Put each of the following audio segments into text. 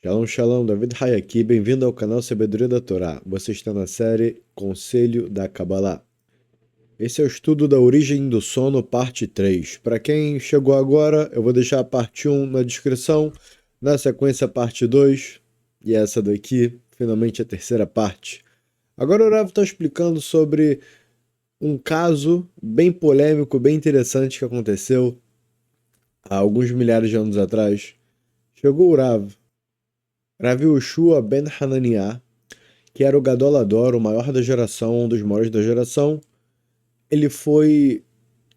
Shalom, shalom, David Hay aqui, bem-vindo ao canal Sabedoria da Torá. Você está na série Conselho da Kabbalah. Esse é o estudo da origem do sono, parte 3. Para quem chegou agora, eu vou deixar a parte 1 na descrição, na sequência a parte 2, e essa daqui, finalmente a terceira parte. Agora o Rav está explicando sobre um caso bem polêmico, bem interessante que aconteceu há alguns milhares de anos atrás. Chegou o Rav Yehoshua ben Hananiah, que era o Gadolador, o maior da geração, um dos maiores da geração. Ele foi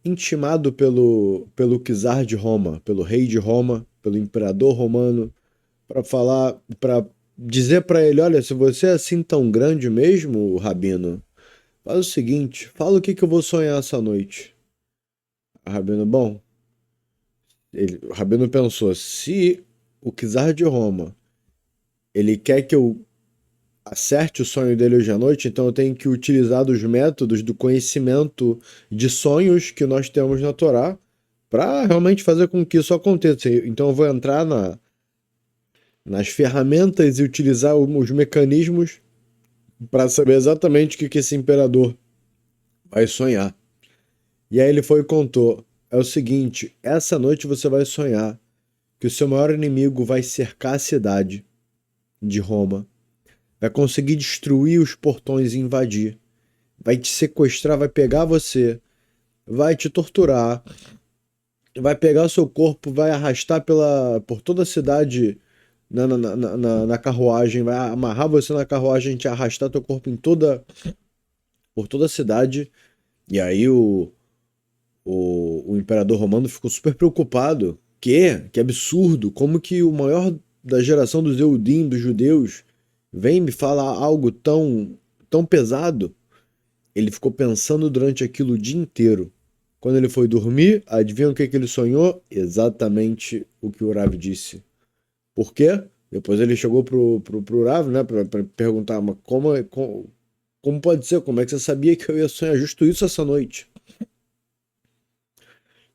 intimado pelo czar de Roma, pelo rei de Roma, pelo imperador romano, para dizer para ele: olha, se você é assim tão grande mesmo, Rabino, faz o seguinte, fala o que eu vou sonhar essa noite. Rabino, bom, o Rabino pensou: se o czar de Roma ele quer que eu acerte o sonho dele hoje à noite, então eu tenho que utilizar dos métodos do conhecimento de sonhos que nós temos na Torá para realmente fazer com que isso aconteça. Então eu vou entrar nas ferramentas e utilizar os mecanismos para saber exatamente o que esse imperador vai sonhar. E aí ele foi e contou: é o seguinte, essa noite você vai sonhar que o seu maior inimigo vai cercar a cidade de Roma, vai conseguir destruir os portões e invadir, vai te sequestrar, vai pegar você, vai te torturar, vai pegar o seu corpo, vai arrastar por toda a cidade na carruagem, vai amarrar você na carruagem, te arrastar teu corpo por toda a cidade. E aí o imperador romano ficou super preocupado. Que absurdo! Como que o maior da geração dos Eudim, dos judeus, vem me falar algo tão pesado? Ele ficou pensando durante aquilo o dia inteiro. Quando ele foi dormir, adivinha o que ele sonhou? Exatamente o que o Rav disse. Por quê? Depois ele chegou pro Rav, né, pra perguntar, mas como pode ser? Como é que você sabia que eu ia sonhar justo isso essa noite?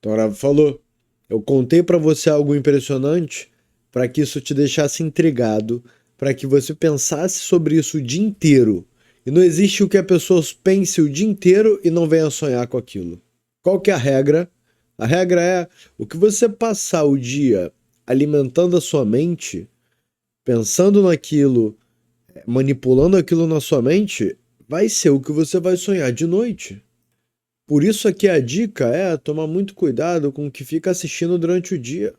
Então o Rav falou, eu contei para você algo impressionante para que isso te deixasse intrigado, para que você pensasse sobre isso o dia inteiro. E não existe o que a pessoa pense o dia inteiro e não venha sonhar com aquilo. Qual que é a regra? A regra é o que você passar o dia alimentando a sua mente, pensando naquilo, manipulando aquilo na sua mente, vai ser o que você vai sonhar de noite. Por isso aqui a dica é tomar muito cuidado com o que fica assistindo durante o dia.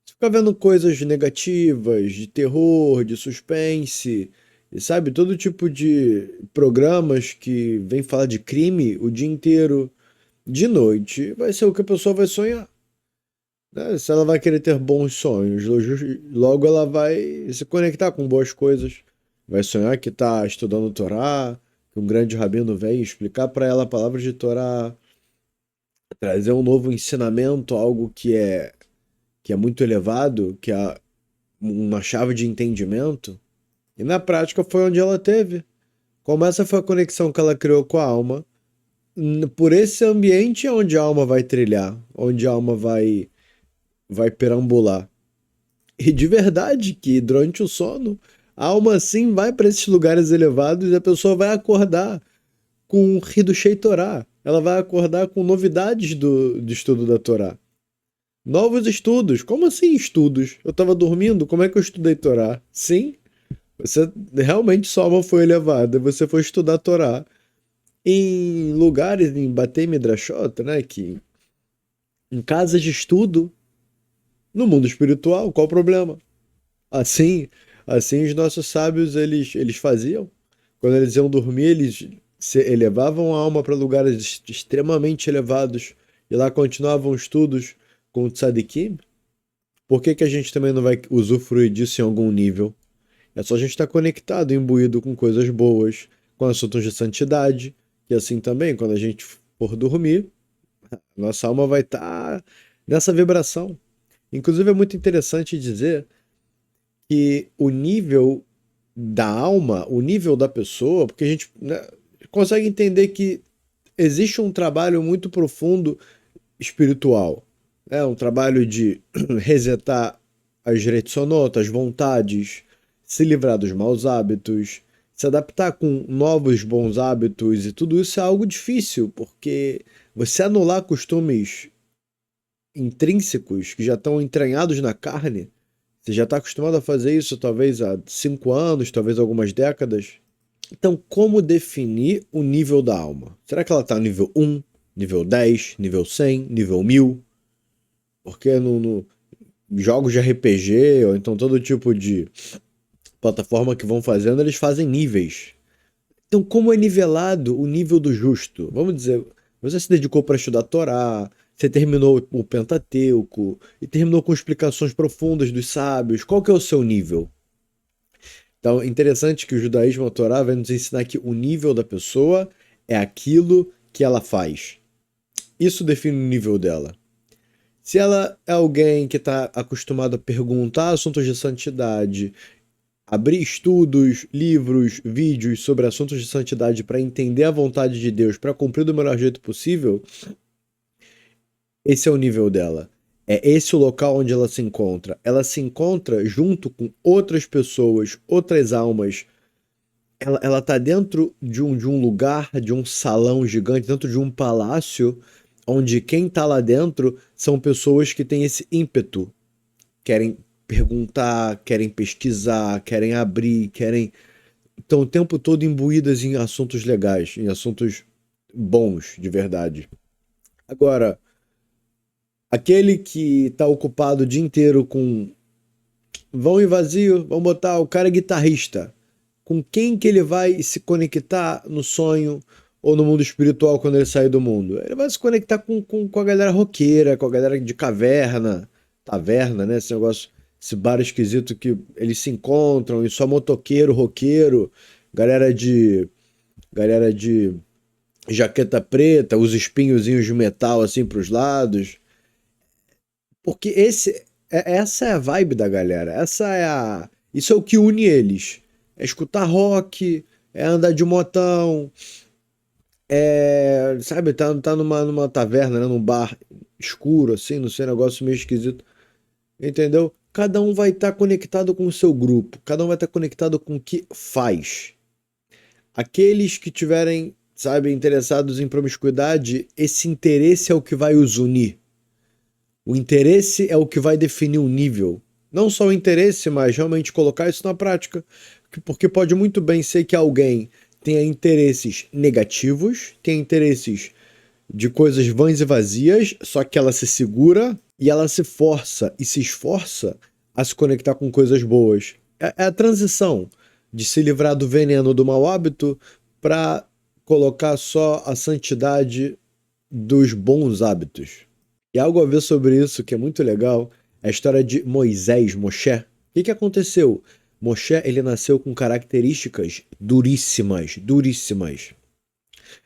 Você fica vendo coisas negativas, de terror, de suspense, e sabe, todo tipo de programas que vem falar de crime o dia inteiro, de noite, vai ser o que a pessoa vai sonhar. Né? Se ela vai querer ter bons sonhos, logo ela vai se conectar com boas coisas. Vai sonhar que está estudando Torá, que um grande rabino vem explicar para ela a palavra de Torá, trazer um novo ensinamento, algo que é muito elevado, que é uma chave de entendimento. E na prática foi onde ela teve. Como essa foi a conexão que ela criou com a alma, por esse ambiente é onde a alma vai trilhar, onde a alma vai perambular. E de verdade que durante o sono, a alma sim vai para esses lugares elevados e a pessoa vai acordar com o Hidushei Torá. Ela vai acordar com novidades do estudo da Torá. Novos estudos. Como assim estudos? Eu estava dormindo, como é que eu estudei Torá? Sim, você realmente sua alma foi elevada, você foi estudar Torá em lugares, em Batei Midrashot, né, que em casas de estudo, no mundo espiritual, qual o problema? Assim, assim os nossos sábios eles faziam. Quando eles iam dormir, eles elevavam a alma para lugares extremamente elevados e lá continuavam estudos com o tzadikim. Por que a gente também não vai usufruir disso em algum nível? É só a gente estar conectado, imbuído com coisas boas, com assuntos de santidade, e assim também, quando a gente for dormir, nossa alma vai estar nessa vibração. Inclusive é muito interessante dizer que o nível da alma, o nível da pessoa, porque a gente, né, consegue entender que existe um trabalho muito profundo espiritual. É um trabalho de resetar as retsonotas, as vontades, se livrar dos maus hábitos, se adaptar com novos bons hábitos, e tudo isso é algo difícil, porque você anular costumes intrínsecos que já estão entranhados na carne, você já está acostumado a fazer isso talvez há 5 anos, talvez algumas décadas. Então, como definir o nível da alma? Será que ela está no nível 1, nível 10, nível 100, nível 1000? Porque no jogos de RPG, ou então todo tipo de plataforma que vão fazendo, eles fazem níveis. Então, como é nivelado o nível do justo? Vamos dizer, você se dedicou para estudar a Torá, você terminou o Pentateuco e terminou com explicações profundas dos sábios. Qual que é o seu nível? Então, é interessante que o judaísmo, a Torá, vai nos ensinar que o nível da pessoa é aquilo que ela faz. Isso define o nível dela. Se ela é alguém que está acostumado a perguntar assuntos de santidade, abrir estudos, livros, vídeos sobre assuntos de santidade para entender a vontade de Deus, para cumprir do melhor jeito possível, esse é o nível dela. É esse o local onde ela se encontra. Ela se encontra junto com outras pessoas, outras almas. Ela tá dentro de um lugar, de um salão gigante, dentro de um palácio, onde quem tá lá dentro são pessoas que têm esse ímpeto. Querem perguntar, querem pesquisar, querem abrir, querem. Estão o tempo todo imbuídas em assuntos legais, em assuntos bons, de verdade. Agora, aquele que está ocupado o dia inteiro com vão em vazio, vão botar o cara guitarrista. Com quem que ele vai se conectar no sonho ou no mundo espiritual quando ele sair do mundo? Ele vai se conectar com a galera roqueira, com a galera de caverna, taverna, né? Esse negócio, esse bar esquisito que eles se encontram e só motoqueiro, roqueiro, galera de jaqueta preta, os espinhozinhos de metal assim pros lados. Porque essa é a vibe da galera. Isso é o que une eles. É escutar rock, é andar de motão, sabe, tá numa taverna, né, num bar escuro, assim, não sei, um negócio meio esquisito. Entendeu? Cada um vai estar conectado com o seu grupo, cada um vai estar conectado com o que faz. Aqueles que tiverem, sabe, interessados em promiscuidade, esse interesse é o que vai os unir. O interesse é o que vai definir o nível. Não só o interesse, mas realmente colocar isso na prática. Porque pode muito bem ser que alguém tenha interesses negativos, tenha interesses de coisas vãs e vazias, só que ela se segura e ela se força e se esforça a se conectar com coisas boas. É a transição de se livrar do veneno do mau hábito para colocar só a santidade dos bons hábitos. E algo a ver sobre isso que é muito legal é a história de Moisés, Moshe. O que aconteceu? Moshe, ele nasceu com características duríssimas, duríssimas.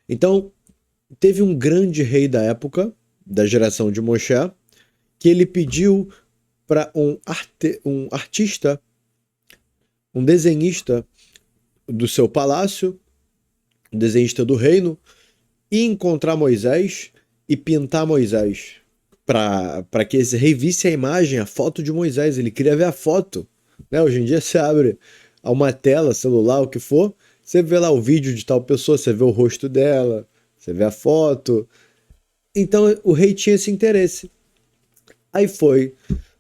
Então, teve um grande rei da época, da geração de Moshe, que ele pediu para um artista, um desenhista do seu palácio, um desenhista do reino, ir encontrar Moisés e pintar Moisés. Para que esse rei visse a imagem, a foto de Moisés. Ele queria ver a foto. Né? Hoje em dia você abre uma tela, celular, o que for, você vê lá o vídeo de tal pessoa, você vê o rosto dela, você vê a foto. Então o rei tinha esse interesse. Aí foi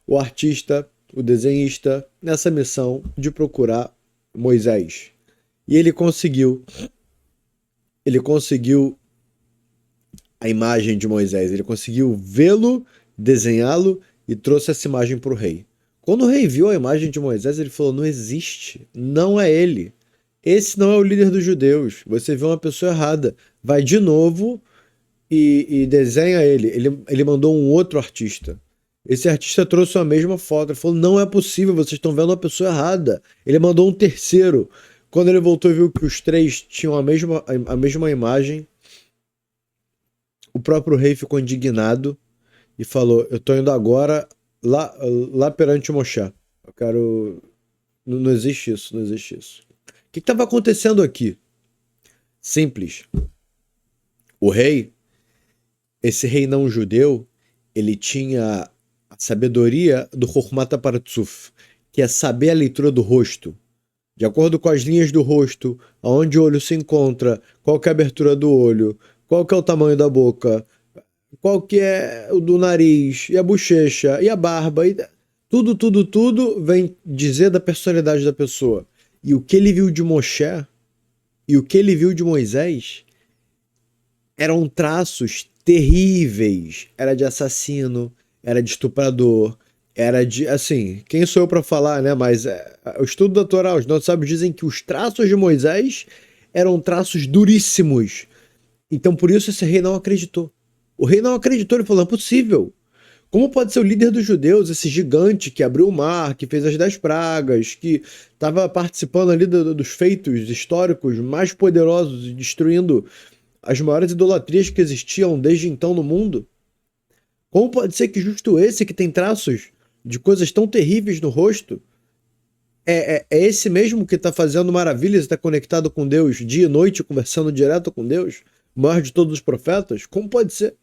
o artista, o desenhista, nessa missão de procurar Moisés. E ele conseguiu. Ele conseguiu a imagem de Moisés. Ele conseguiu vê-lo, desenhá-lo e trouxe essa imagem para o rei. Quando o rei viu a imagem de Moisés, ele falou: não existe, não é ele. Esse não é o líder dos judeus. Você viu uma pessoa errada. Vai de novo e desenha ele. Ele mandou um outro artista. Esse artista trouxe a mesma foto. Ele falou: não é possível, vocês estão vendo uma pessoa errada. Ele mandou um terceiro. Quando ele voltou e viu que os três tinham a mesma imagem, o próprio rei ficou indignado e falou: eu tô indo agora lá perante o Moshe. Eu quero. Não existe isso, não existe isso. O que estava acontecendo aqui? Simples. O rei, esse rei não judeu, ele tinha a sabedoria do Chokhmat Partsuf, que é saber a leitura do rosto. De acordo com as linhas do rosto, aonde o olho se encontra, qual que é a abertura do olho, qual que é o tamanho da boca, qual que é o do nariz, e a bochecha, e a barba, e tudo vem dizer da personalidade da pessoa. E o que ele viu de Moshe e o que ele viu de Moisés eram traços terríveis. Era de assassino, era de estuprador, era de, assim, quem sou eu para falar, né? Mas o estudo da Torá, os nossos sábios dizem que os traços de Moisés eram traços duríssimos. Então por isso esse rei não acreditou. O rei não acreditou, ele falou, não é possível. Como pode ser o líder dos judeus, esse gigante que abriu o mar, que fez as 10 pragas, que estava participando ali dos feitos históricos mais poderosos e destruindo as maiores idolatrias que existiam desde então no mundo? Como pode ser que justo esse que tem traços de coisas tão terríveis no rosto é esse mesmo que está fazendo maravilhas, está conectado com Deus dia e noite, conversando direto com Deus, o maior de todos os profetas? Como pode ser?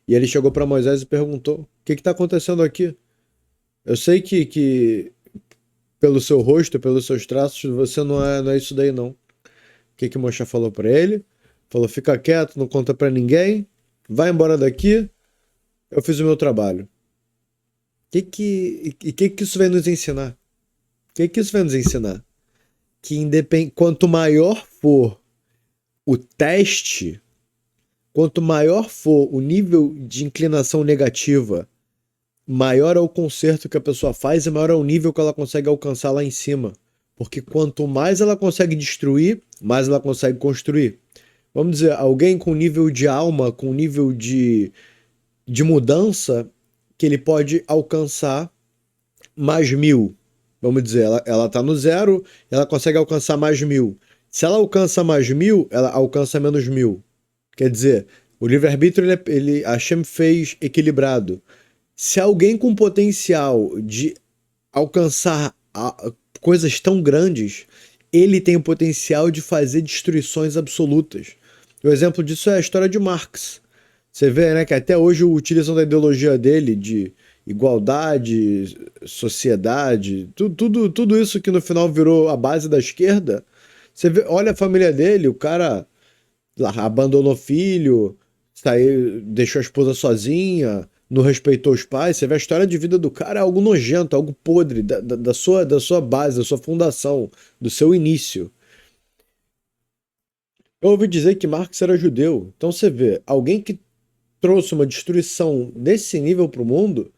E ele chegou para Moisés e perguntou: o que está acontecendo aqui? Eu sei que pelo seu rosto, pelos seus traços, você não é isso daí não. O que Moshe falou para ele? Falou: fica quieto, não conta para ninguém, vai embora daqui, eu fiz o meu trabalho. Que isso vai nos ensinar? O que isso vai nos ensinar? Que quanto maior for o teste, quanto maior for o nível de inclinação negativa, maior é o conserto que a pessoa faz e maior é o nível que ela consegue alcançar lá em cima. Porque quanto mais ela consegue destruir, mais ela consegue construir. Vamos dizer, alguém com nível de alma, com nível de mudança, que ele pode alcançar mais 1000. Vamos dizer, ela tá no 0, ela consegue alcançar mais 1000. Se ela alcança mais 1000, ela alcança menos 1000. Quer dizer, o livre-arbítrio, a Hashem fez equilibrado. Se alguém com potencial de alcançar coisas tão grandes, ele tem o potencial de fazer destruições absolutas. O exemplo disso é a história de Marx. Você vê, né, que até hoje utilizam da ideologia dele de igualdade, sociedade, tudo isso que no final virou a base da esquerda. Você vê, olha a família dele, o cara abandonou filho, saiu, deixou a esposa sozinha, não respeitou os pais. Você vê a história de vida do cara, é algo nojento, algo podre da sua base, da sua fundação, do seu início. Eu ouvi dizer que Marx era judeu. Então você vê, alguém que trouxe uma destruição desse nível para o mundo,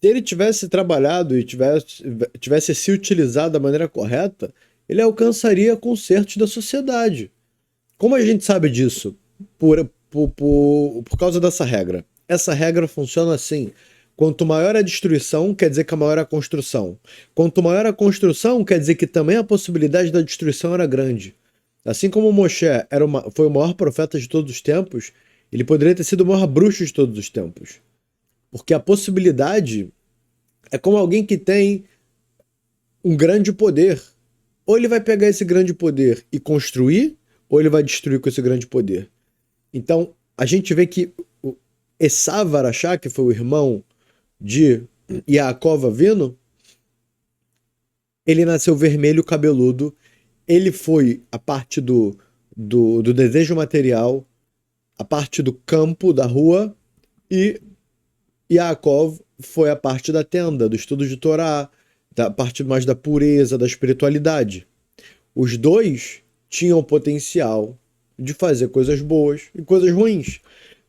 se ele tivesse trabalhado e tivesse se utilizado da maneira correta, ele alcançaria consertos da sociedade. Como a gente sabe disso? Por causa dessa regra. Essa regra funciona assim. Quanto maior a destruição, quer dizer que maior a construção. Quanto maior a construção, quer dizer que também a possibilidade da destruição era grande. Assim como Moshe foi o maior profeta de todos os tempos, ele poderia ter sido o maior bruxo de todos os tempos. Porque a possibilidade é como alguém que tem um grande poder. Ou ele vai pegar esse grande poder e construir, ou ele vai destruir com esse grande poder. Então, a gente vê que Esav Arachá, que foi o irmão de Yaakov Avinu, ele nasceu vermelho, cabeludo. Ele foi a parte do desejo material, a parte do campo, da rua, e Yaakov foi a parte da tenda, do estudo de Torá, da parte mais da pureza, da espiritualidade. Os dois tinham o potencial de fazer coisas boas e coisas ruins.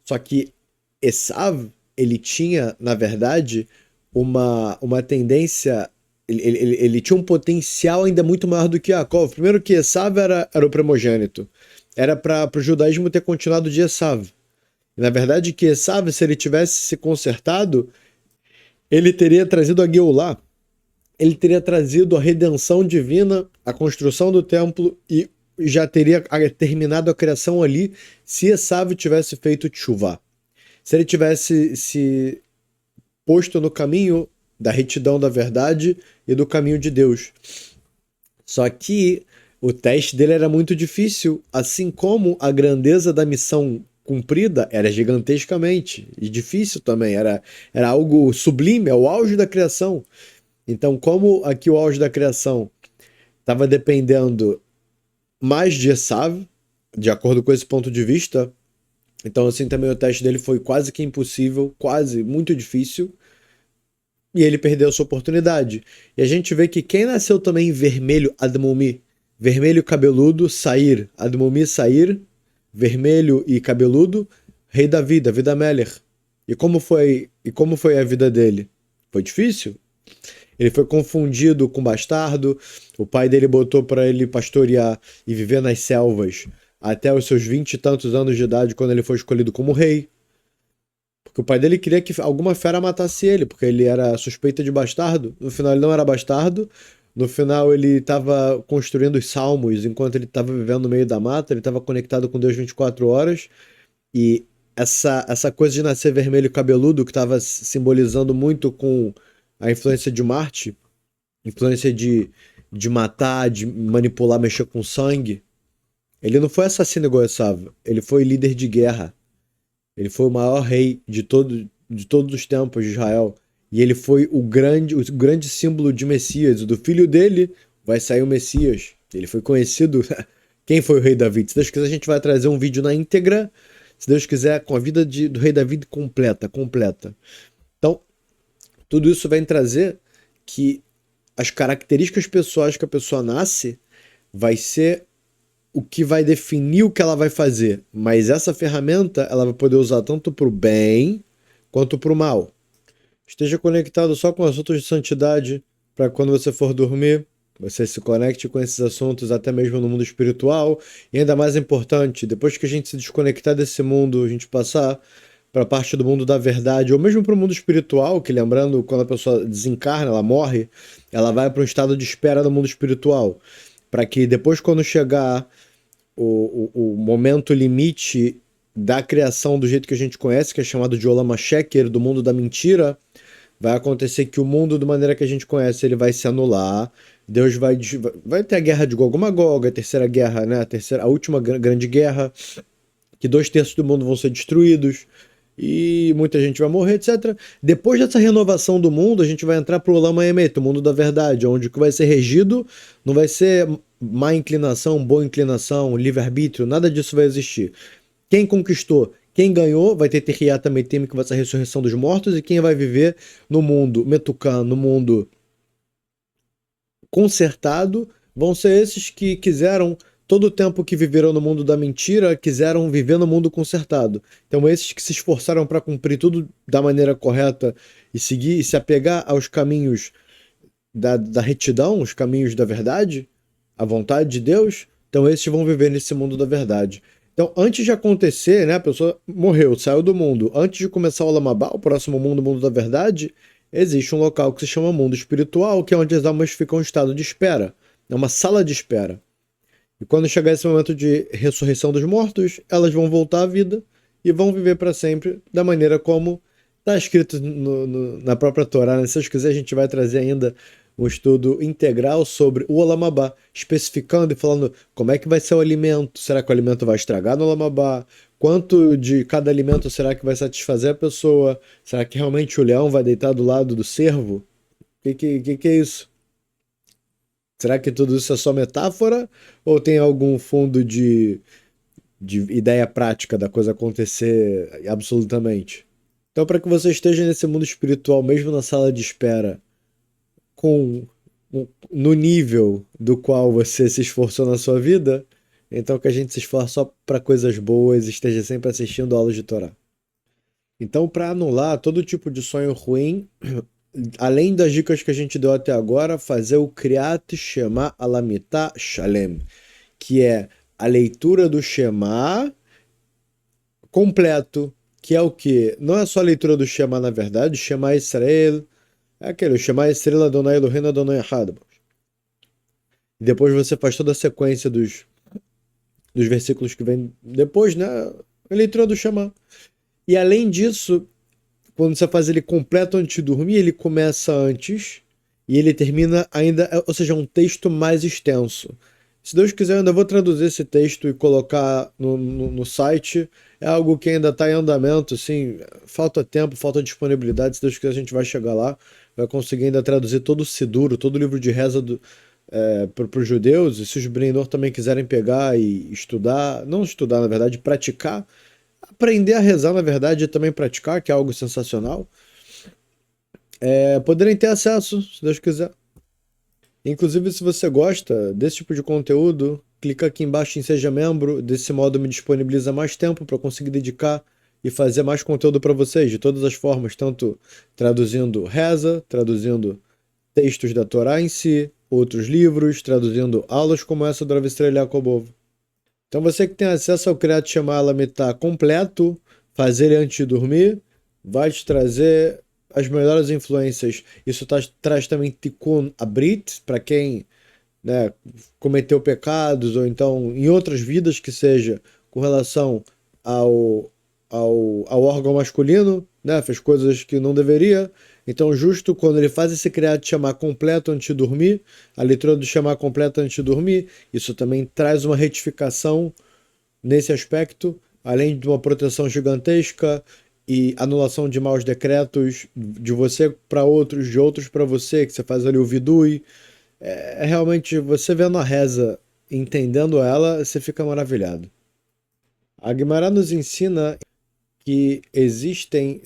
Só que Esav, ele tinha, na verdade, uma tendência... Ele tinha um potencial ainda muito maior do que Yaakov. Primeiro que Esav era o primogênito. Era para o judaísmo ter continuado de Esav. E, na verdade, que Esav, se ele tivesse se consertado, ele teria trazido a Geulah. Ele teria trazido a redenção divina, a construção do templo e já teria terminado a criação ali se Esav tivesse feito teshuvá. Se ele tivesse se posto no caminho da retidão da verdade e do caminho de Deus. Só que o teste dele era muito difícil, assim como a grandeza da missão cumprida era gigantescamente e difícil também, era algo sublime, é o auge da criação. Então, como aqui o auge da criação estava dependendo mais de Esav, de acordo com esse ponto de vista, então assim também o teste dele foi quase que impossível, quase muito difícil, e ele perdeu a sua oportunidade. E a gente vê que quem nasceu também vermelho, Admumi, vermelho cabeludo, Sair, Admumi Sair, vermelho e cabeludo, rei Davi, Davi Ameller. E como foi a vida dele? Foi difícil? Ele foi confundido com bastardo, o pai dele botou para ele pastorear e viver nas selvas até os seus 20 e tantos anos de idade, quando ele foi escolhido como rei. Porque o pai dele queria que alguma fera matasse ele, porque ele era suspeita de bastardo. No final ele não era bastardo. No final ele estava construindo os salmos enquanto ele estava vivendo no meio da mata, ele estava conectado com Deus 24 horas. E essa coisa de nascer vermelho cabeludo, que estava simbolizando muito com a influência de Marte, influência de matar, de manipular, mexer com sangue. Ele não foi assassino igual Esav, ele foi líder de guerra. Ele foi o maior rei de todos os tempos de Israel. E ele foi o grande símbolo de Messias. E do filho dele vai sair o Messias. Ele foi conhecido. Quem foi o rei Davi? Se Deus quiser, a gente vai trazer um vídeo na íntegra. Se Deus quiser, com a vida do rei Davi completa. Então, tudo isso vem trazer que as características pessoais que a pessoa nasce vai ser o que vai definir o que ela vai fazer. Mas essa ferramenta ela vai poder usar tanto para o bem quanto para o mal. Esteja conectado só com assuntos de santidade para quando você for dormir, você se conecte com esses assuntos até mesmo no mundo espiritual. E ainda mais importante, depois que a gente se desconectar desse mundo, a gente passar para a parte do mundo da verdade, ou mesmo para o mundo espiritual, que lembrando, quando a pessoa desencarna, ela morre, ela vai para um estado de espera no mundo espiritual. Para que depois, quando chegar o momento limite da criação do jeito que a gente conhece, que é chamado de Olam HaSheker, do mundo da mentira, vai acontecer que o mundo, da maneira que a gente conhece, ele vai se anular. Deus vai ter a guerra de Gog e Magog, a terceira guerra, né? A última grande guerra, que 2/3 do mundo vão ser destruídos e muita gente vai morrer, etc. Depois dessa renovação do mundo, a gente vai entrar para o Olam HaEmet, o mundo da verdade, onde o que vai ser regido não vai ser má inclinação, boa inclinação, livre-arbítrio, nada disso vai existir. Quem conquistou, quem ganhou, vai ter Tehiyat Ametim, que vai ser a ressurreição dos mortos, e quem vai viver no mundo Metukan, no mundo consertado, vão ser esses que quiseram, todo o tempo que viveram no mundo da mentira, quiseram viver no mundo consertado. Então esses que se esforçaram para cumprir tudo da maneira correta e seguir e se apegar aos caminhos da retidão, os caminhos da verdade, a vontade de Deus, então esses vão viver nesse mundo da verdade. Então, antes de acontecer, né, a pessoa morreu, saiu do mundo. Antes de começar o Olam Haba, o próximo mundo, o mundo da verdade, existe um local que se chama mundo espiritual, que é onde as almas ficam em estado de espera. É uma sala de espera. E quando chegar esse momento de ressurreição dos mortos, elas vão voltar à vida e vão viver para sempre da maneira como está escrito na própria Torá. Né? Se Deus quiser, a gente vai trazer ainda um estudo integral sobre o Olam Haba, especificando e falando como é que vai ser o alimento. Será que o alimento vai estragar no Olam Haba? Quanto de cada alimento será que vai satisfazer a pessoa? Será que realmente o leão vai deitar do lado do cervo? O que é isso? Será que tudo isso é só metáfora? Ou tem algum fundo de ideia prática da coisa acontecer absolutamente? Então, para que você esteja nesse mundo espiritual, mesmo na sala de espera, com no nível do qual você se esforçou na sua vida, então que a gente se esforce só para coisas boas e esteja sempre assistindo aulas de Torá. Então, para anular todo tipo de sonho ruim, além das dicas que a gente deu até agora, fazer o Kriyat Shema Alamitah Shalem, que é a leitura do Shema completo, que é o que? Não é só a leitura do Shema, na verdade, Shema Israel, é aquele Shema Israel Adonai Eloheinu Adonai Echad. E depois você faz toda a sequência dos versículos que vem depois, né? A leitura do Shema. E além disso, quando você faz ele completo antes de dormir, ele começa antes e ele termina ainda, ou seja, um texto mais extenso. Se Deus quiser, eu ainda vou traduzir esse texto e colocar no site. É algo que ainda está em andamento, assim, falta tempo, falta disponibilidade. Se Deus quiser, a gente vai chegar lá, vai conseguir ainda traduzir todo o Siduro, todo o livro de reza para os judeus. E se os Brindor também quiserem pegar e estudar, não estudar, na verdade, praticar, aprender a rezar, na verdade, e também praticar, que é algo sensacional, poderem ter acesso, se Deus quiser. Inclusive, se você gosta desse tipo de conteúdo, clica aqui embaixo em Seja Membro. Desse modo, me disponibiliza mais tempo para conseguir dedicar e fazer mais conteúdo para vocês, de todas as formas, tanto traduzindo reza, traduzindo textos da Torá em si, outros livros, traduzindo aulas como essa do Rav Israel Yaakov. Então, você que tem acesso ao Kriyat Shema Alamitá completo, fazer ele antes de dormir, vai te trazer as melhores influências. Isso traz também Tikkun Abrit, para quem, né, cometeu pecados, ou então em outras vidas que seja, com relação ao órgão masculino, né, fez coisas que não deveria. Então, justo quando ele faz esse Kriyat Shema completo antes de dormir, a leitura do Shema completo antes de dormir, isso também traz uma retificação nesse aspecto, além de uma proteção gigantesca e anulação de maus decretos de você para outros, de outros para você, que você faz ali o vidui. É realmente, você vendo a reza, entendendo ela, você fica maravilhado. A Guimarães nos ensina que existem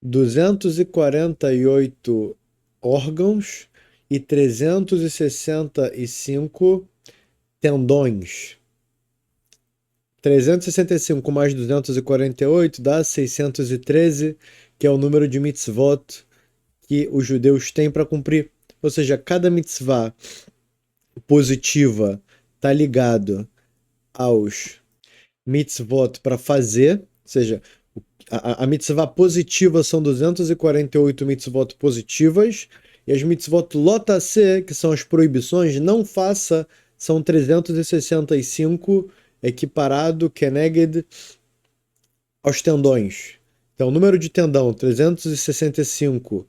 248 órgãos e 365 tendões. 365 mais 248 dá 613, que é o número de mitzvot que os judeus têm para cumprir. Ou seja, cada mitzvah positiva está ligado aos mitzvot para fazer, ou seja, a mitzvah positiva são 248 mitzvot positivas, e as mitzvot lotase, que são as proibições, não faça, são 365, equiparado keneged aos tendões. Então, o número de tendão 365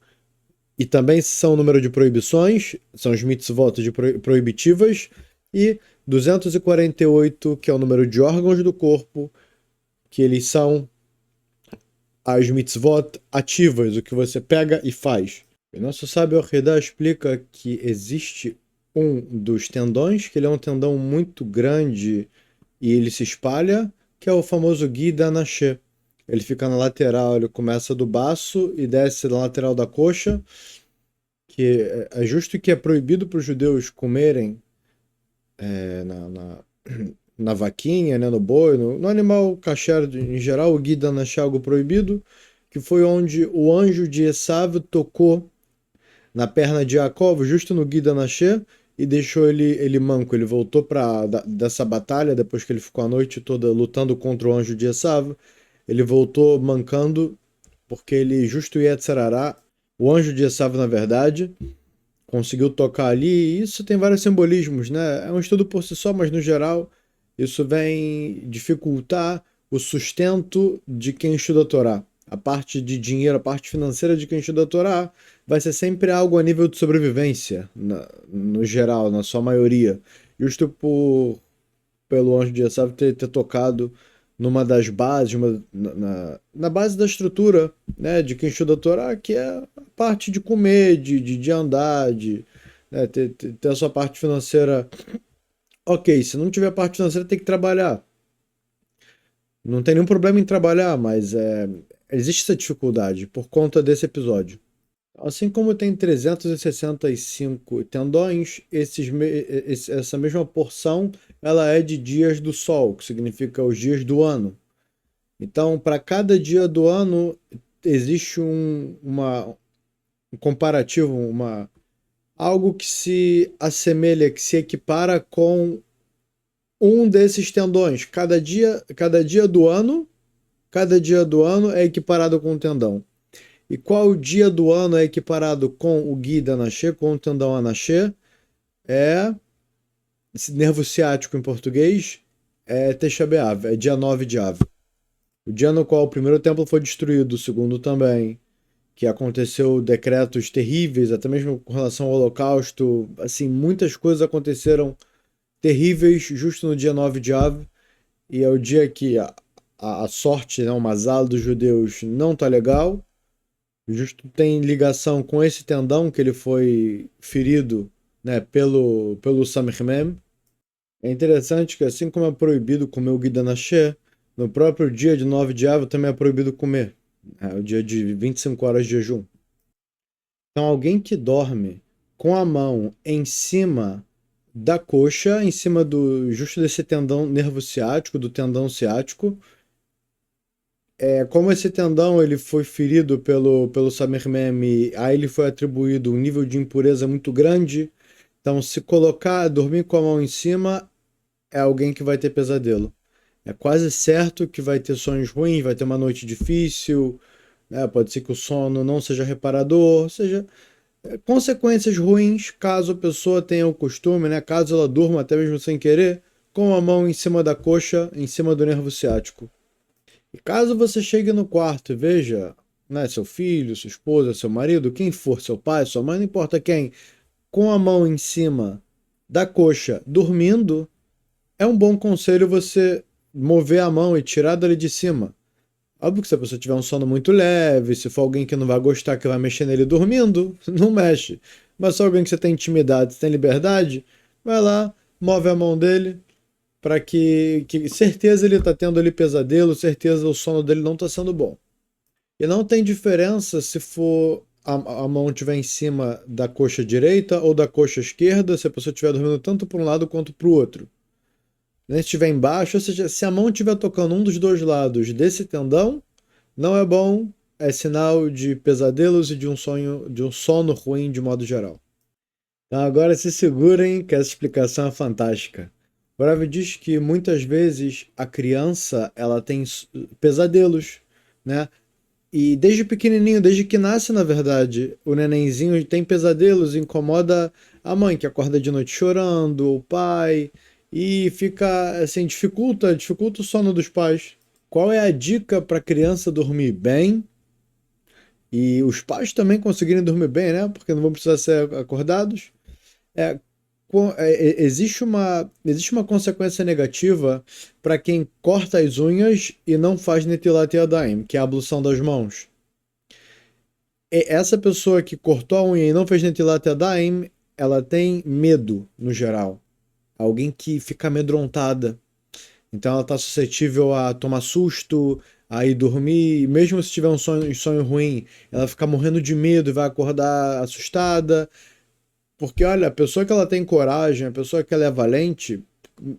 e também são o número de proibições, são os mitzvot de proibitivas, e 248, que é o número de órgãos do corpo, que eles são as mitzvot ativas, o que você pega e faz. O nosso sábio Orhidá explica que existe um dos tendões, que ele é um tendão muito grande e ele se espalha, que é o famoso Gui Danashé. Ele fica na lateral, ele começa do baço e desce na lateral da coxa, que é justo que é proibido para os judeus comerem na vaquinha, né, no boi, no animal kasher em geral. O Gui Danashé é algo proibido, que foi onde o anjo de Esav tocou na perna de Jacob, justo no Gui Danashé, e deixou ele manco. Ele voltou dessa batalha, depois que ele ficou a noite toda lutando contra o anjo de Esav. Ele voltou mancando, porque ele, justo Yetzirará, o anjo de Esav, na verdade, conseguiu tocar ali. E isso tem vários simbolismos, né? É um estudo por si só, mas no geral, isso vem dificultar o sustento de quem estuda a Torá. A parte de dinheiro, a parte financeira de quem estuda a Torá vai ser sempre algo a nível de sobrevivência, no geral, na sua maioria. Justo pelo anjo de Esav ter tocado numa das bases, na base da estrutura, né, de quem estuda a Torá, que é a parte de comer, de andar, né, ter a sua parte financeira. Ok, se não tiver parte financeira, tem que trabalhar. Não tem nenhum problema em trabalhar, mas existe essa dificuldade por conta desse episódio. Assim como tem 365 tendões, essa mesma porção ela é de dias do sol, que significa os dias do ano. Então, para cada dia do ano, existe um comparativo, algo que se assemelha, que se equipara com um desses tendões. Cada dia do ano é equiparado com um tendão. E qual dia do ano é equiparado com o Gui Danashé, com o tendão Anashé? É nervo ciático em português, é Tisha B'Av, é dia 9 de Av. O dia no qual o primeiro templo foi destruído, o segundo também, que aconteceu decretos terríveis, até mesmo com relação ao Holocausto, assim, muitas coisas aconteceram terríveis justo no dia 9 de Av, e é o dia que a sorte, né, o mazal dos judeus não tá legal. Justo tem ligação com esse tendão que ele foi ferido, né, pelo Samir Mem. É interessante que assim como é proibido comer o Guidanaché, no próprio dia de 9 de Av também é proibido comer. É o dia de 25 horas de jejum. Então alguém que dorme com a mão em cima da coxa, em cima do justo desse tendão nervo ciático, do tendão ciático, como esse tendão ele foi ferido pelo Samir Mem, a ele foi atribuído um nível de impureza muito grande. Então, se colocar, dormir com a mão em cima, é alguém que vai ter pesadelo. É quase certo que vai ter sonhos ruins, vai ter uma noite difícil, né? Pode ser que o sono não seja reparador, ou seja, consequências ruins caso a pessoa tenha o costume, né? Caso ela durma até mesmo sem querer, com a mão em cima da coxa, em cima do nervo ciático. E caso você chegue no quarto e veja, né, seu filho, sua esposa, seu marido, quem for, seu pai, sua mãe, não importa quem, com a mão em cima da coxa, dormindo, é um bom conselho você mover a mão e tirar dali de cima. Óbvio que se a pessoa tiver um sono muito leve, se for alguém que não vai gostar, que vai mexer nele dormindo, não mexe. Mas se é alguém que você tem intimidade, você tem liberdade, vai lá, move a mão dele, para que certeza ele está tendo ali pesadelo, certeza o sono dele não está sendo bom. E não tem diferença se for a mão estiver em cima da coxa direita ou da coxa esquerda, se a pessoa estiver dormindo tanto para um lado quanto para o outro. Se estiver embaixo, ou seja, se a mão estiver tocando um dos dois lados desse tendão, não é bom, é sinal de pesadelos e de um sonho, de um sono ruim de modo geral. Então agora se segurem que essa explicação é fantástica. O Rav diz que muitas vezes a criança ela tem pesadelos, né? E desde pequenininho, desde que nasce, na verdade, o nenenzinho tem pesadelos, incomoda a mãe que acorda de noite chorando, o pai, e fica assim, dificulta o sono dos pais. Qual é a dica para a criança dormir bem e os pais também conseguirem dormir bem, né? Porque não vão precisar ser acordados? É, existe uma consequência negativa para quem corta as unhas e não faz Netilat Yadayim, que é a ablução das mãos. Essa pessoa que cortou a unha e não fez Netilat Yadayim, ela tem medo, no geral. Alguém que fica amedrontada. Então ela está suscetível a tomar susto, a ir dormir, mesmo se tiver um sonho ruim, ela fica morrendo de medo e vai acordar assustada. Porque, olha, a pessoa que ela tem coragem, a pessoa que ela é valente,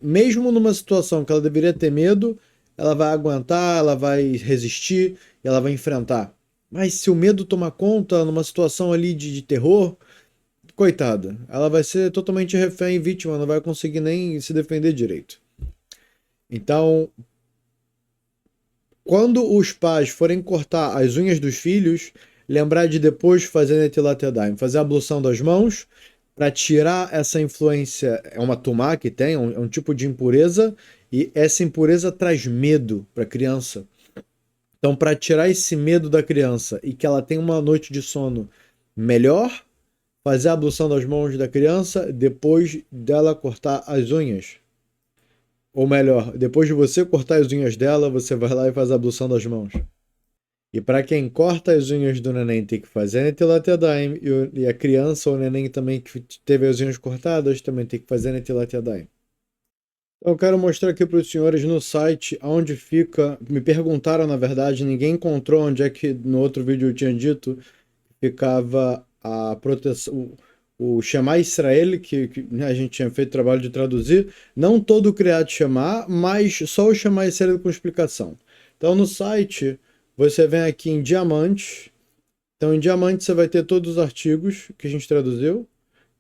mesmo numa situação que ela deveria ter medo, ela vai aguentar, ela vai resistir e ela vai enfrentar. Mas se o medo tomar conta numa situação ali de terror, coitada, ela vai ser totalmente refém e vítima, não vai conseguir nem se defender direito. Então, quando os pais forem cortar as unhas dos filhos, lembrar de depois fazer Netilat Yadayim, fazer a ablução das mãos, para tirar essa influência. É uma tumá que tem, é um tipo de impureza, e essa impureza traz medo para a criança. Então, para tirar esse medo da criança e que ela tenha uma noite de sono melhor, fazer a ablução das mãos da criança depois dela cortar as unhas. Ou melhor, depois de você cortar as unhas dela, você vai lá e faz a ablução das mãos. E para quem corta as unhas do neném tem que fazer Netilat Yadayim, e a criança ou o neném também que teve as unhas cortadas também tem que fazer Netilat Yadayim. Então eu quero mostrar aqui para os senhores no site onde fica. Me perguntaram, na verdade, ninguém encontrou onde é que no outro vídeo eu tinha dito ficava a proteção. O Shema Israel, que a gente tinha feito trabalho de traduzir, não todo o criado Shema, mas só o Shema Israel com explicação. Então no site você vem aqui em diamante. Então em diamante você vai ter todos os artigos que a gente traduziu.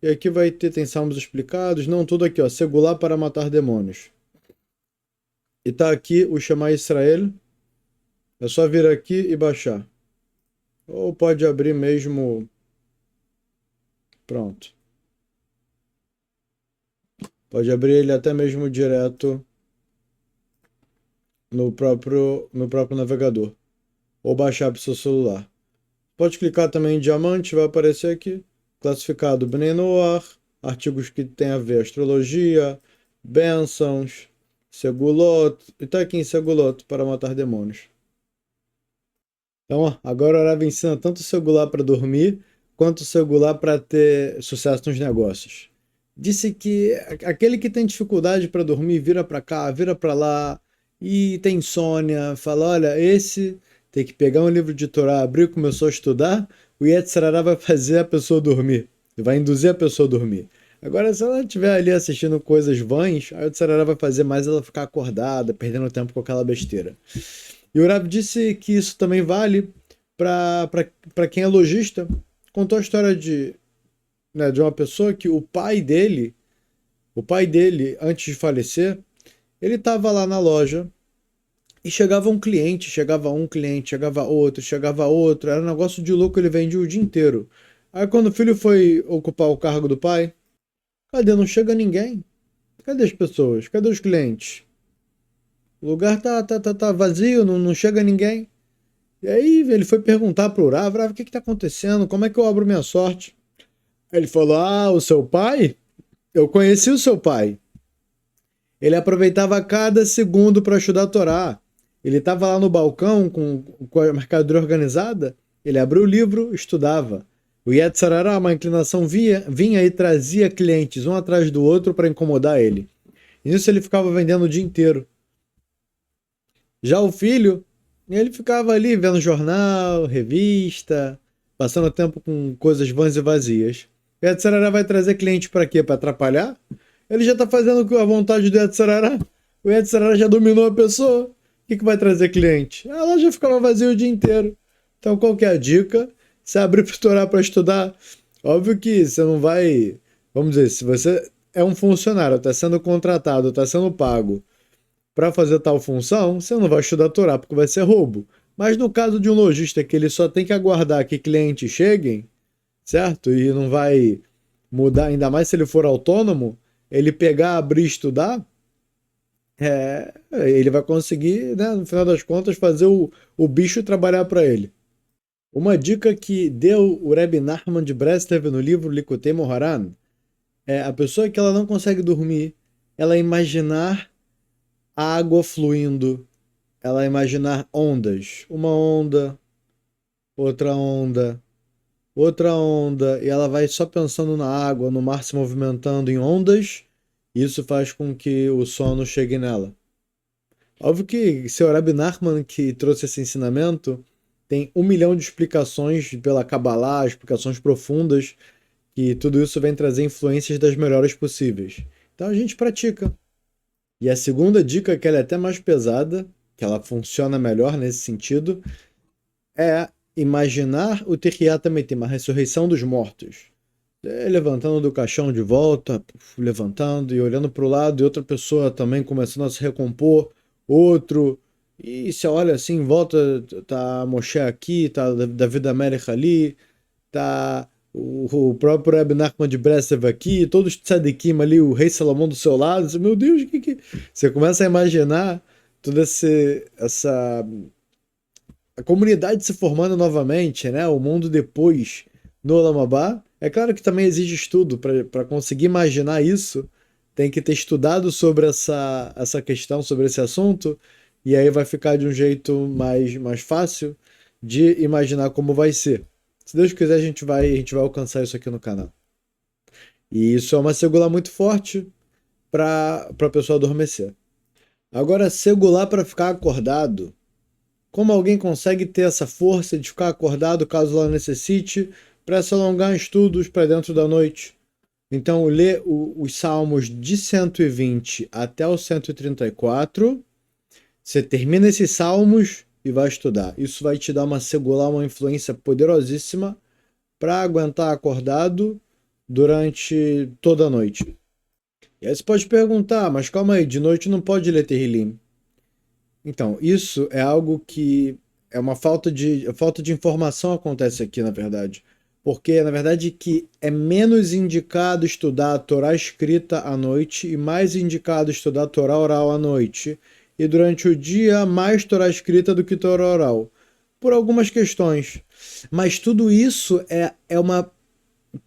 E aqui vai ter, tem salmos explicados. Não, tudo aqui, ó. Segular para matar demônios. E tá aqui o Shema Israel. É só vir aqui e baixar. Ou pode abrir mesmo. Pronto. Pode abrir ele até mesmo direto no próprio navegador. Ou baixar para o seu celular. Pode clicar também em diamante, vai aparecer aqui. Classificado Bnei Noach, artigos que tem a ver astrologia, bênçãos, segulot, e tá aqui em segulot, para matar demônios. Então, ó, agora o Rav ensina tanto o segular para dormir, quanto o segular para ter sucesso nos negócios. Disse que aquele que tem dificuldade para dormir vira para cá, vira para lá, e tem insônia, fala, olha, esse tem que pegar um livro de Torá, abrir e começou a estudar, o Yetzer Hara vai fazer a pessoa dormir, vai induzir a pessoa a dormir. Agora, se ela estiver ali assistindo coisas vãs, aí o Yetzer Hara vai fazer mais ela ficar acordada, perdendo tempo com aquela besteira. E o Rav disse que isso também vale para quem é lojista. Contou a história de uma pessoa que o pai dele, antes de falecer, ele estava lá na loja e chegava um cliente, chegava outro, era um negócio de louco, ele vendia o dia inteiro. Aí quando o filho foi ocupar o cargo do pai, cadê? Não chega ninguém. Cadê as pessoas? Cadê os clientes? O lugar tá vazio, não chega ninguém. E aí ele foi perguntar pro Rav, o que tá acontecendo? Como é que eu abro minha sorte? Ele falou, o seu pai? Eu conheci o seu pai. Ele aproveitava cada segundo para estudar a Torá. Ele estava lá no balcão com a mercadoria organizada, ele abriu o livro, estudava. O Yetzer Hara, uma inclinação vinha e trazia clientes um atrás do outro para incomodar ele. E nisso ele ficava vendendo o dia inteiro. Já o filho, ele ficava ali vendo jornal, revista, passando tempo com coisas vãs e vazias. O Yetzer Hara vai trazer cliente para quê? Para atrapalhar? Ele já está fazendo a vontade do Yetzer Hara. O Yetzer Hara já dominou a pessoa. O que vai trazer cliente? A loja ficava vazia o dia inteiro. Então, qual que é a dica? Se abrir para Torá para estudar, óbvio que você não vai... Vamos dizer, se você é um funcionário, está sendo contratado, está sendo pago para fazer tal função, você não vai estudar a Torá porque vai ser roubo. Mas no caso de um lojista que ele só tem que aguardar que clientes cheguem, certo? E não vai mudar, ainda mais se ele for autônomo, ele pegar, abrir e estudar, ele vai conseguir, né, no final das contas, fazer o bicho trabalhar para ele. Uma dica que deu o Rebbe Nachman de Breslev no livro Likutei Moharan é a pessoa que ela não consegue dormir, ela imaginar a água fluindo, ela imaginar ondas, uma onda, outra onda, outra onda, e ela vai só pensando na água, no mar se movimentando em ondas, e isso faz com que o sono chegue nela. Óbvio que seu Rabbi Nachman, que trouxe esse ensinamento, tem 1 milhão de explicações pela Kabbalah, explicações profundas, e tudo isso vem trazer influências das melhores possíveis. Então a gente pratica. E a segunda dica, que ela é até mais pesada, que ela funciona melhor nesse sentido, é imaginar o Tehiyat HaMetim, a ressurreição dos mortos. Levantando do caixão de volta, levantando e olhando para o lado, e outra pessoa também começando a se recompor, outro, e você olha assim, em volta, tá Moshe aqui, tá David Amelech ali, tá o próprio Rebbe Nachman de Breslev aqui, todos os tzadikim ali, o rei Salomão do seu lado, você, meu Deus, que... Você começa a imaginar toda essa a comunidade se formando novamente, né? O mundo depois no Olam Haba. É claro que também exige estudo para conseguir imaginar isso. Tem que ter estudado sobre essa questão, sobre esse assunto, e aí vai ficar de um jeito mais fácil de imaginar como vai ser. Se Deus quiser, a gente vai alcançar isso aqui no canal. E isso é uma segula muito forte para a pessoa adormecer. Agora, segular para ficar acordado. Como alguém consegue ter essa força de ficar acordado caso ela necessite para se alongar em estudos para dentro da noite? Então, lê os salmos de 120 até o 134. Você termina esses salmos e vai estudar. Isso vai te dar uma segular, uma influência poderosíssima para aguentar acordado durante toda a noite. E aí você pode perguntar, mas calma aí, de noite não pode ler Tehillim. Então, isso é algo que é uma falta de informação acontece aqui, na verdade. Porque, na verdade, que é menos indicado estudar a Torá escrita à noite e mais indicado estudar a Torá oral à noite. E durante o dia, mais Torá escrita do que Torá oral. Por algumas questões. Mas tudo isso é uma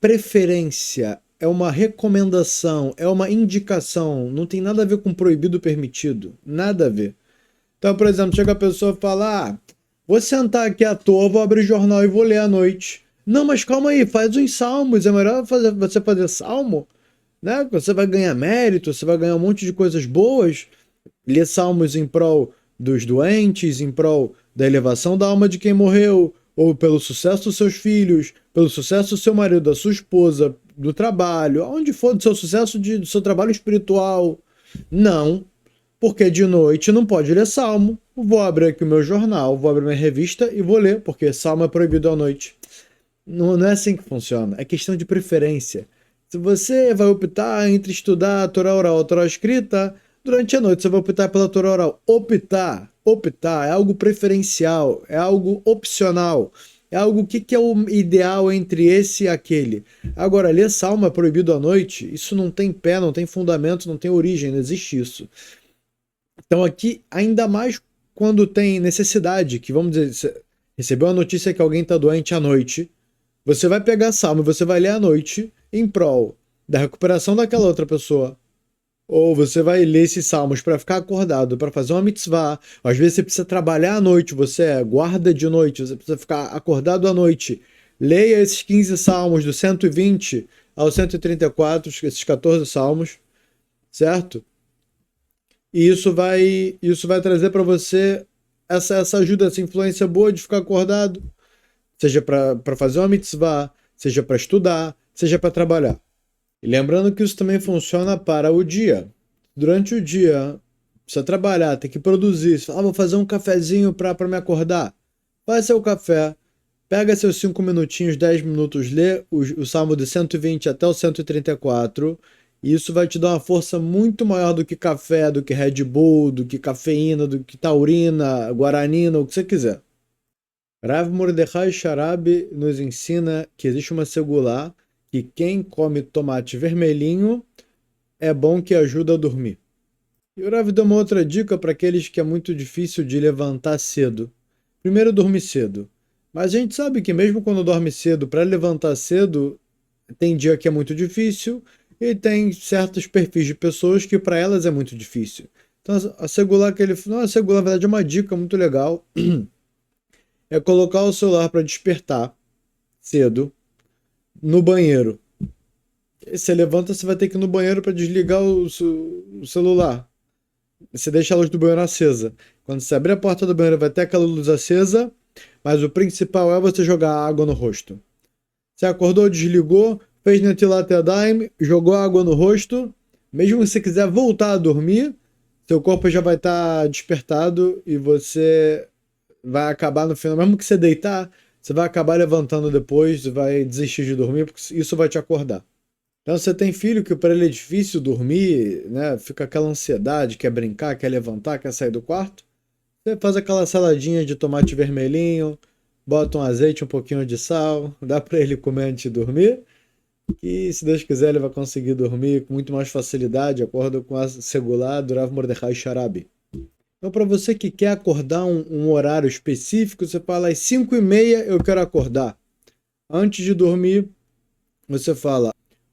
preferência, é uma recomendação, é uma indicação, não tem nada a ver com proibido permitido, nada a ver. Então, por exemplo, chega a pessoa e fala: ah, vou sentar aqui à toa, vou abrir jornal e vou ler à noite. Não, mas calma aí, faz uns salmos, é melhor você fazer salmo, né? Você vai ganhar mérito, você vai ganhar um monte de coisas boas. Ler salmos em prol dos doentes, em prol da elevação da alma de quem morreu, ou pelo sucesso dos seus filhos, pelo sucesso do seu marido, da sua esposa, do trabalho, aonde for do seu sucesso do seu trabalho espiritual. Não, porque de noite não pode ler salmo. Vou abrir aqui o meu jornal, vou abrir minha revista e vou ler, porque salmo é proibido à noite. Não, não é assim que funciona, é questão de preferência. Se você vai optar entre estudar a Torá oral ou a Torá escrita, durante a noite você vai optar pela Torá oral. Optar é algo preferencial, é algo opcional, é algo que é o ideal entre esse e aquele. Agora, ler salmo é proibido à noite, isso não tem pé, não tem fundamento, não tem origem, não existe isso. Então aqui, ainda mais quando tem necessidade, que vamos dizer, você recebeu a notícia que alguém está doente à noite, você vai pegar salmo e você vai ler à noite em prol da recuperação daquela outra pessoa. Ou você vai ler esses salmos para ficar acordado, para fazer uma mitzvah. Às vezes você precisa trabalhar à noite, você é guarda de noite, você precisa ficar acordado à noite. Leia esses 15 salmos, do 120 ao 134, esses 14 salmos, certo? E isso vai trazer para você essa ajuda, essa influência boa de ficar acordado, seja para fazer uma mitzvah, seja para estudar, seja para trabalhar. E lembrando que isso também funciona para o dia. Durante o dia, precisa trabalhar, tem que produzir. Você fala, vou fazer um cafezinho para me acordar. Faz seu café, pega seus 5 minutinhos, 10 minutos, lê o Salmo de 120 até o 134. E isso vai te dar uma força muito maior do que café, do que Red Bull, do que cafeína, do que taurina, guaranina, o que você quiser. Rav Mordechai Sharabi nos ensina que existe uma segulá que quem come tomate vermelhinho é bom que ajuda a dormir. E o Rav deu uma outra dica para aqueles que é muito difícil de levantar cedo. Primeiro, dormir cedo. Mas a gente sabe que mesmo quando dorme cedo, para levantar cedo, tem dia que é muito difícil e tem certos perfis de pessoas que para elas é muito difícil. Então a segulá que ele... Não, a segulá na verdade é uma dica muito legal. É colocar o celular para despertar cedo no banheiro. E você levanta, você vai ter que ir no banheiro para desligar o celular. Você deixa a luz do banheiro acesa. Quando você abrir a porta do banheiro, vai ter aquela luz acesa, mas o principal é você jogar água no rosto. Você acordou, desligou, fez Netilat Yadayim, jogou água no rosto. Mesmo que você quiser voltar a dormir, seu corpo já vai estar despertado e você vai acabar no final, mesmo que você deitar, você vai acabar levantando depois, vai desistir de dormir, porque isso vai te acordar. Então você tem filho que para ele é difícil dormir, né? Fica aquela ansiedade, quer brincar, quer levantar, quer sair do quarto. Você faz aquela saladinha de tomate vermelhinho, bota um azeite, um pouquinho de sal, dá para ele comer antes de dormir. E se Deus quiser, ele vai conseguir dormir com muito mais facilidade, de acordo com a segulá do Rav Mordechai Sharabi. Então, para você que quer acordar um horário específico, você fala às 5h30 eu quero acordar. Antes de dormir, você fala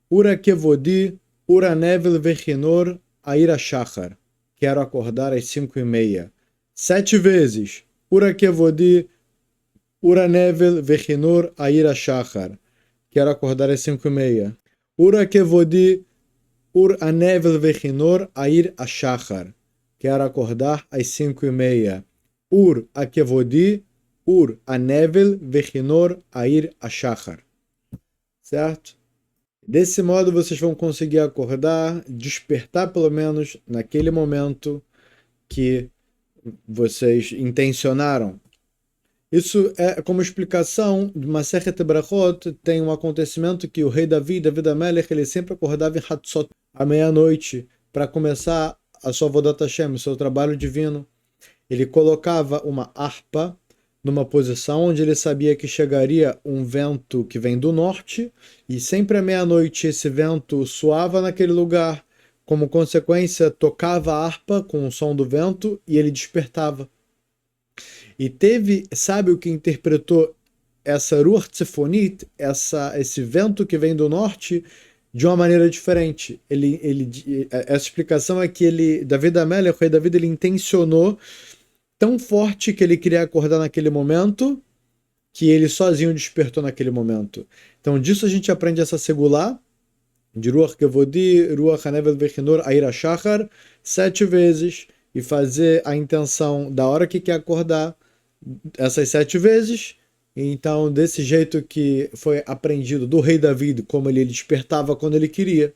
Ura Kevodi, Ura Nevel Vechinor, Aira Shachar. Quero acordar às 5h30. 7 vezes. Ura Kevodi, Ura Nevel Vechinor, Aira Shachar. Quero acordar às 5h30. Ura Kevodi, Ur Anevel Vechinor, Air Ashachar. Quero acordar às 5h30. Ur Akevodi, Ur Anevel Vechinor, Air Ashachar. Certo? Desse modo vocês vão conseguir acordar, despertar pelo menos naquele momento que vocês intencionaram. Isso é como explicação de Masechet Brachot, tem um acontecimento que o rei Davi Amelech, ele sempre acordava em Hatzot, à meia-noite, para começar a sua Avodat Hashem, o seu trabalho divino. Ele colocava uma harpa numa posição onde ele sabia que chegaria um vento que vem do norte, e sempre à meia-noite esse vento soava naquele lugar. Como consequência, tocava a harpa com o som do vento e ele despertava. E teve, sabe o que interpretou essa Ruach Tzifonit, esse vento que vem do norte, de uma maneira diferente. Essa explicação é que David Amelech, o rei David, ele intencionou tão forte que ele queria acordar naquele momento, que ele sozinho despertou naquele momento. Então disso a gente aprende essa segulá, de Ruach Kevodi, Ruach Hanevel Vechinor Aira Shachar, 7 vezes, e fazer a intenção da hora que quer acordar, essas 7 vezes. Então, desse jeito que foi aprendido do rei David, como ele despertava quando ele queria,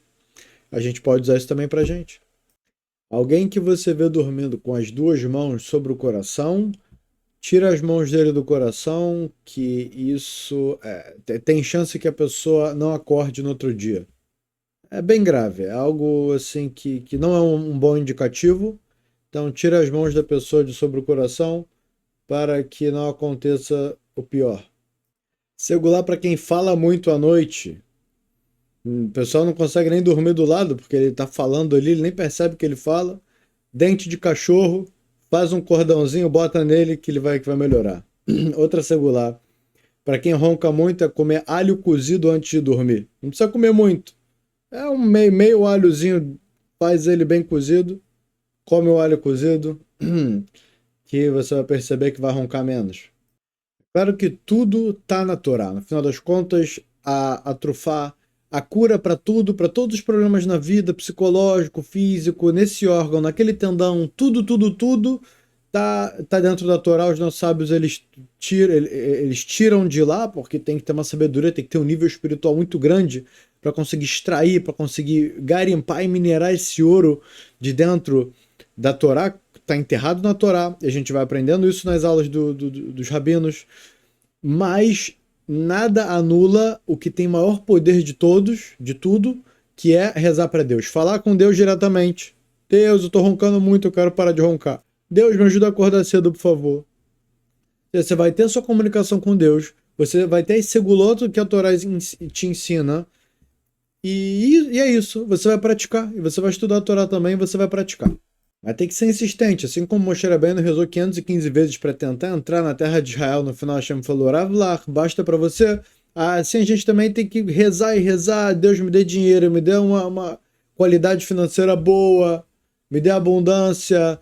a gente pode usar isso também pra gente. Alguém que você vê dormindo com as 2 mãos sobre o coração, tira as mãos dele do coração, que isso tem chance que a pessoa não acorde no outro dia. É bem grave, é algo assim que não é um bom indicativo. Então, tira as mãos da pessoa de sobre o coração para que não aconteça o pior. Segular para quem fala muito à noite. O pessoal não consegue nem dormir do lado, porque ele está falando ali, ele nem percebe que ele fala. Dente de cachorro, faz um cordãozinho, bota nele que ele que vai melhorar. Outra segular. Para quem ronca muito é comer alho cozido antes de dormir. Não precisa comer muito. É um meio alhozinho, faz ele bem cozido, come o alho cozido, que você vai perceber que vai roncar menos. Claro que tudo tá na Torá. No final das contas, a trufá, a cura para tudo, para todos os problemas na vida, psicológico, físico, nesse órgão, naquele tendão, tudo tá dentro da Torá. Os nossos sábios eles tiram de lá, porque tem que ter uma sabedoria, tem que ter um nível espiritual muito grande para conseguir extrair, para conseguir garimpar e minerar esse ouro de dentro da Torá, está enterrado na Torá, e a gente vai aprendendo isso nas aulas dos rabinos, mas nada anula o que tem maior poder de todos, de tudo, que é rezar para Deus, falar com Deus diretamente. Deus, eu tô roncando muito, eu quero parar de roncar. Deus, me ajuda a acordar cedo, por favor. Você vai ter sua comunicação com Deus, você vai ter esse seguloto que a Torá te ensina, e é isso, você vai praticar, e você vai estudar a Torá também, e você vai praticar. Vai ter que ser insistente, assim como Moshe Rabbeinu rezou 515 vezes para tentar entrar na terra de Israel. No final, Hashem falou: Ravlach, basta para você. Assim a gente também tem que rezar e rezar. Deus me dê dinheiro, me dê uma qualidade financeira boa, me dê abundância,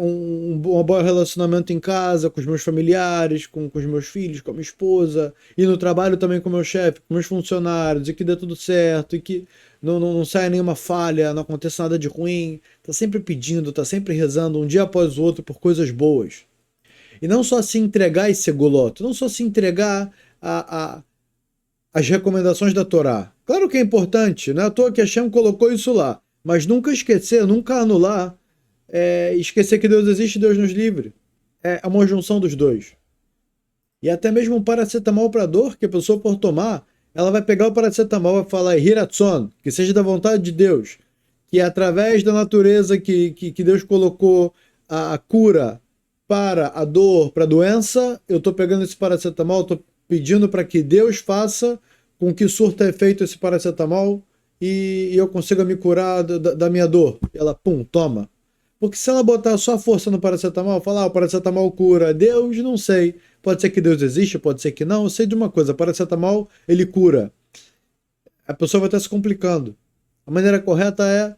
um bom relacionamento em casa, com os meus familiares, com os meus filhos, com a minha esposa, e no trabalho também com o meu chefe, com meus funcionários, e que dê tudo certo, e que não saia nenhuma falha, não aconteça nada de ruim. Tá sempre pedindo, tá sempre rezando, um dia após o outro, por coisas boas. E não só se entregar esse goloto, não só se entregar as recomendações da Torá. Claro que é importante, não é à toa que Hashem colocou isso lá, mas nunca esquecer, nunca anular, esquecer que Deus existe e Deus nos livre. É uma junção dos dois. E até mesmo um paracetamol para dor que a pessoa por tomar, ela vai pegar o paracetamol e vai falar Hiratson, que seja da vontade de Deus, que é através da natureza que Deus colocou a cura para a dor, para a doença, eu estou pegando esse paracetamol, estou pedindo para que Deus faça com que surta efeito esse paracetamol e eu consiga me curar da minha dor. Ela, pum, toma. Porque se ela botar só a força no paracetamol, falar, o paracetamol cura Deus, não sei. Pode ser que Deus existe, pode ser que não. Eu sei de uma coisa, paracetamol, ele cura. A pessoa vai estar se complicando. A maneira correta é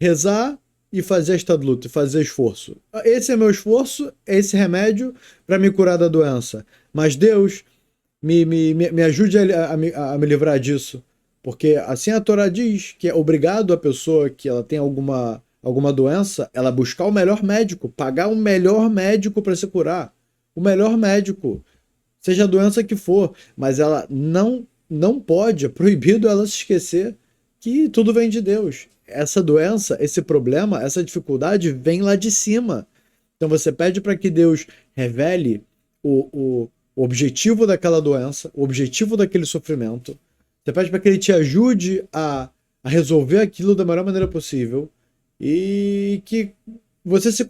rezar e fazer esta luta, fazer esforço. Esse é meu esforço, esse remédio para me curar da doença. Mas Deus me ajude a me livrar disso. Porque assim a Torá diz que é obrigado a pessoa que ela tem alguma doença, ela buscar o melhor médico, pagar o melhor médico para se curar. O melhor médico, seja a doença que for, mas ela não pode, é proibido ela se esquecer que tudo vem de Deus. Essa doença, esse problema, essa dificuldade vem lá de cima. Então você pede para que Deus revele o objetivo daquela doença, o objetivo daquele sofrimento. Você pede para que ele te ajude a resolver aquilo da melhor maneira possível e que você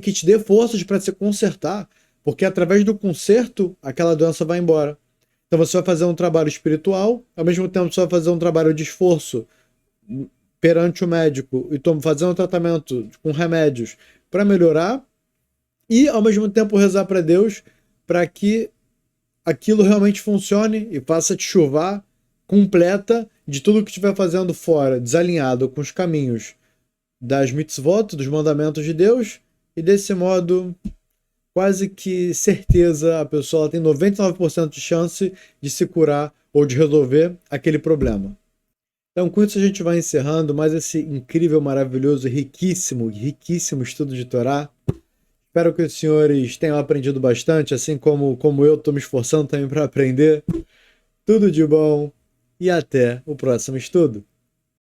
que te dê forças para se consertar, porque através do conserto aquela doença vai embora. Então você vai fazer um trabalho espiritual, ao mesmo tempo você vai fazer um trabalho de esforço perante o médico e fazer um tratamento com remédios para melhorar e ao mesmo tempo rezar para Deus para que aquilo realmente funcione e faça te chuvar completa de tudo que estiver fazendo fora, desalinhado com os caminhos das mitzvot, dos mandamentos de Deus, e desse modo, quase que certeza, a pessoa tem 99% de chance de se curar ou de resolver aquele problema. Então, com isso a gente vai encerrando mais esse incrível, maravilhoso, riquíssimo, riquíssimo estudo de Torá. Espero que os senhores tenham aprendido bastante, assim como eu estou me esforçando também para aprender. Tudo de bom e até o próximo estudo.